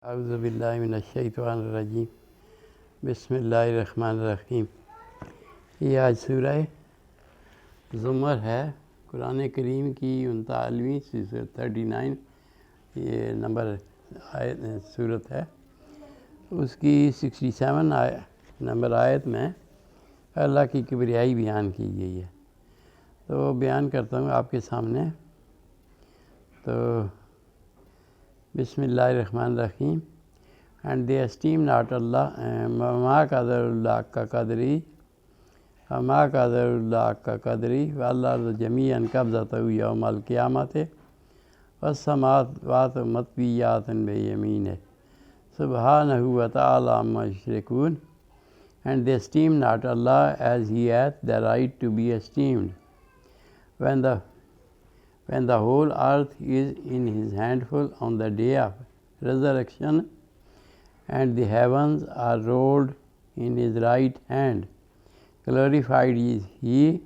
अऊज़ु बिल्लाहि मिनश शैतानिर रजीम बिस्मिल्लाहिर रहमानिर रहीम। ये आज सूरह ज़ुमर है, कुरान करीम की 39वीं 39 ये नंबर सूरत है। उसकी 67 नंबर आयत में अल्लाह की किबरियाई बयान की गई है। तो बयान करता हूँ आपके सामने। तो बिस्मिल्लाहिर्रहमानिर्रहीम। एंड दे एस्टीम नॉट अल्लाह मा कदरुल्लाह का कदरी मा कदरुल्लाह का कदरी वल्लार्ज़ु जमीअन क़ब्ज़तहु यौमल क़ियामति वस्समावातु मत्विय्यातुन बियमीनिहि सुब्हानहु व तआला अम्मा युश्रिकून। And they esteem not Allah as He hath the right to be esteemed, when the whole earth is in His handful on the day of resurrection, and the heavens are rolled in His right hand. Glorified is He,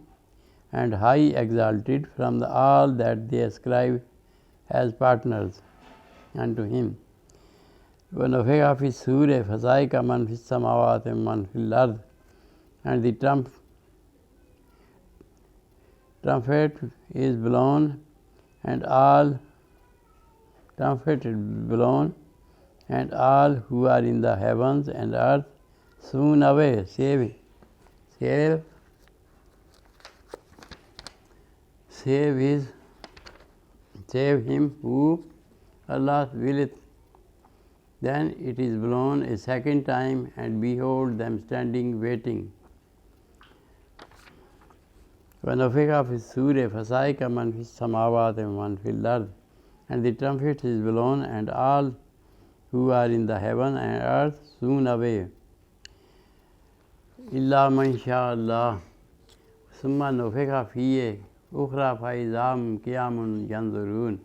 and high exalted from all that they ascribe as partners unto Him. وَنُفِخَ فِي الصُّورِ فَصَعِقَ مَنْ فِي السَّمَاوَاتِ وَمَنْ فِي الْأَرْضِ. And the trumpet is blown, and all trumpet is blown, and all who are in the heavens and earth soon away save him who Allah willeth. Then it is blown a second time, and behold them standing waiting. وَنُفِخَ فِي الصُّورِ فَصَعِقَ مَنْ فِي السَّمَاوَاتِ وَمَنْ فِي الْأَرْضِ. And the trumpet is blown, and all who are in the heaven and earth soon away. إِلَّا مَنْ شَاءَ اللَّهُ ثُمَّ نُفِخَ فِيهِ أُخْرَى فَإِذَا هُمْ قِيَامٌ يَنْظُرُونَ.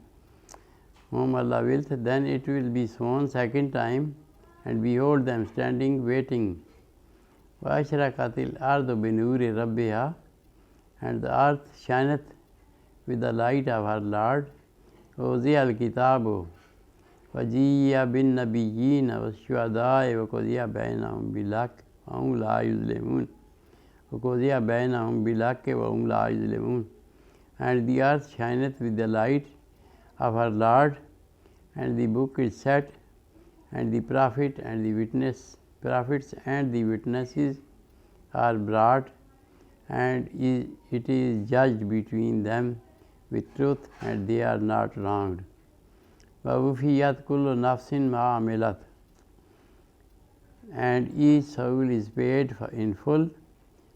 Whom Allah willeth, then it will be sown second time, and behold them standing waiting. وَأَشْرَقَتِ الْأَرْضُ بِنُورِ رَبِّهَا. And the earth shineth with the light of her Lord. وَوُضِعَ الْكِتَابُ وَجِيءَ بِالنَّبِيِّينَ وَالشُّهَدَاءِ وَقُضِيَ بَيْنَهُم بِالْحَقِّ وَهُمْ لَا يُظْلَمُونَ. وَقُضِيَ بَيْنَهُم بِالْحَقِّ وَهُمْ لَا يُظْلَمُونَ. And the earth shineth with the light of her Lord, and the book is set, and the prophets and the witnesses are brought, and it is judged between them with truth, and they are not wronged. وَوُفِّيَتْ كُلُّ نَفْسٍ مَا عَمِلَتْ. And each soul is paid in full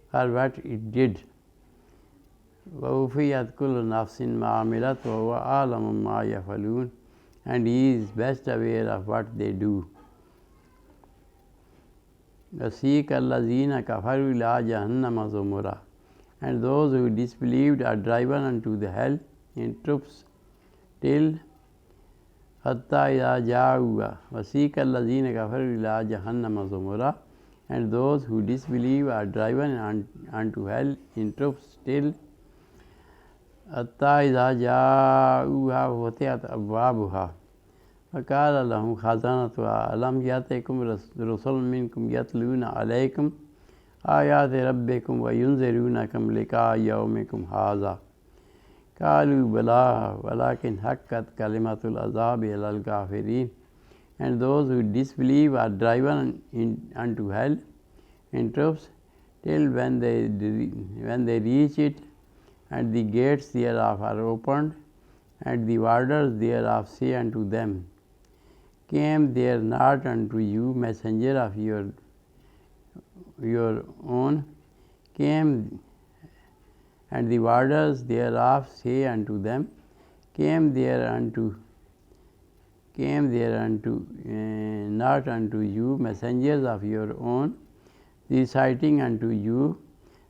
for what it did. وَوُفِّيَتْ كُلُّ نَفْسٍ مَا عَمِلَتْ وَهُوَ أَعْلَمُ مَا يَفْعَلُونَ. And He is best aware of what they do. وَسِيقَ الَّذِينَ كَفَرُوا إِلَىٰ جَهَنَّمَ زُمُرًا. And those who disbelieved are driven unto the hell in troops till حَتَّى إِذَا جَاءُوهَا. وَسِيقَ الَّذِينَ كَفَرُوا إِلَىٰ جَهَنَّمَ زُمُرًا. And those who disbelieve are driven unto hell in troops till حَتَّى إِذَا جَاءُوهَا وَفُتِحَتْ أَبْوَابُهَا وَقَالَ لَهُمْ خَزَنَتُهَا أَلَمْ يَأْتِكُمْ رُسُلٌ مِّنكُمْ يَتْلُونَ عَلَيْكُمْ آيَاتِ رَبِّكُمْ وَيُنذِرُونَكُمْ لِقَاءَ يَوْمِكُمْ هَٰذَا قَالُوا بَلَىٰ وَلَٰكِنْ حَقَّتْ كَلِمَةُ الْعَذَابِ عَلَى الْكَافِرِينَ. And those who disbelieve are driven unto hell in troops till when they reach it, and the gates thereof are opened, and the warders thereof say unto them, Came there not unto you messenger of your own? And the warders thereof say unto them, Came there not unto you messengers of your own, reciting unto you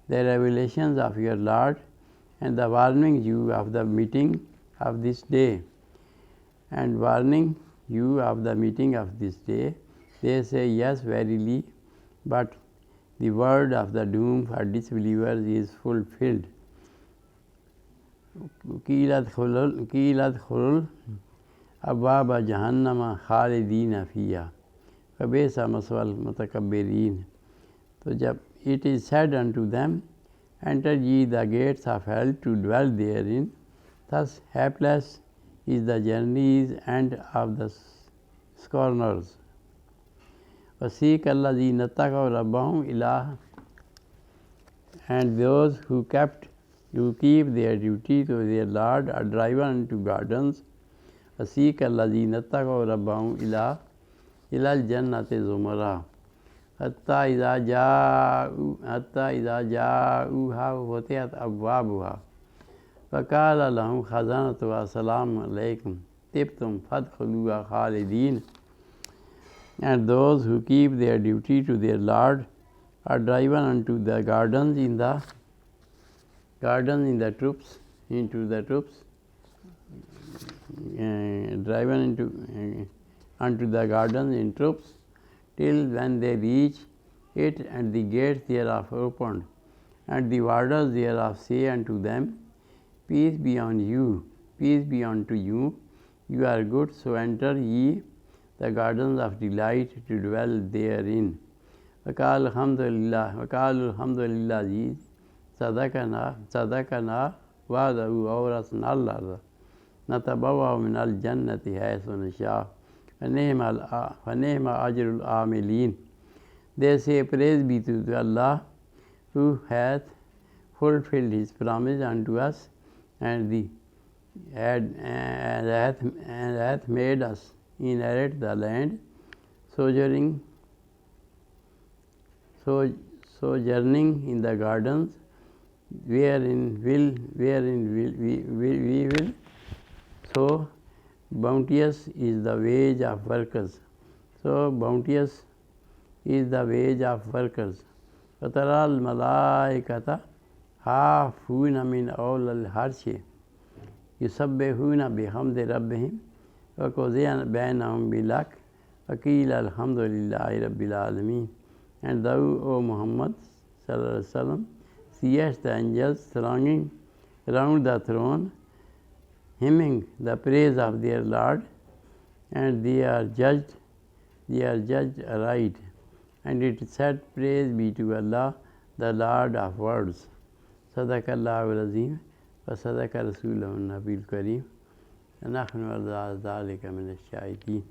the revelations of your Lord, and the warning you of the meeting of this day. And warning you of the meeting of this day. They say, Yes, verily, but the word of the doom for disbelievers is fulfilled. قِيلَ ادْخُلُوا अब्वाब जहन्नम खालिदीन फ़ीहा फ़बिअसा मस्वल मुतकब्बिरीन। तो जब it is said unto them, enter ye the gates of hell to dwell therein, thus hapless is the journey's end of the scorners. وَسِيقَ الَّذِينَ اتَّقَوْا رَبَّهُمْ إِلَىٰ, and those who keep their duty to their Lord are driven into gardens. وَسِيقَ الَّذِينَ اتَّقَوْا رَبَّهُمْ إِلَىٰ الْجَنَّةِ زُمَرًا حَتَّىٰ إِذَا جَاءُوهَا وَفُتِحَتْ أَبْوَابُهَا وَقَالَ لَهُمْ خَزَنَتُهَا سَلَامٌ عَلَيْكُمْ طِبْتُمْ فَادْخُلُوهَا خَالِدِينَ. And those who keep their duty to their Lord are driven into the gardens in the troops, unto the gardens in troops, till when they reach it, and the gates thereof opened, and the warders thereof say unto them, Peace be unto you, you are good, so enter ye the gardens of delight to dwell therein. وَقَالُوا الْحَمْدُ لِلَّهِ صَدَقَنَا وَعْدَهُ وَأَوْرَثَنَا الْأَرْضَ نَتَبَوَّأُ مِنَ الْجَنَّةِ حَيْثُ نَشَاءُ فَنِعْمَ أَجْرُ الْعَامِلِينَ. They say, Praise be to Allah, who hath fulfilled his promise unto us, and hath made us inherit the land, sojourning in the gardens, wherein we will. So bounteous is the wage of workers. وَتَرَى الْمَلَائِكَةَ حَافُّونَ مِنْ حَوْلِ الْعَرْشِ يُسَبِّحُونَ بِحَمْدِ رَبِّهِمْ وَقُضِيَ بَيْنَهُم بِالْحَقِّ وَقِيلَ الْحَمْدُ لِلَّهِ رَبِّ الْعَالَمِينَ. And thou, O Muhammad sallallahu alaihi wasallam, seest the angels thronging round the throne, hymning the praise of their Lord, and they are judged aright. And it is said, Praise be to Allah, the Lord of worlds. Sadaqallahu al-Azim wa sadaqa Rasulahu an-Nabiyul Kareem. ونحن على ذلك من الشاهدين.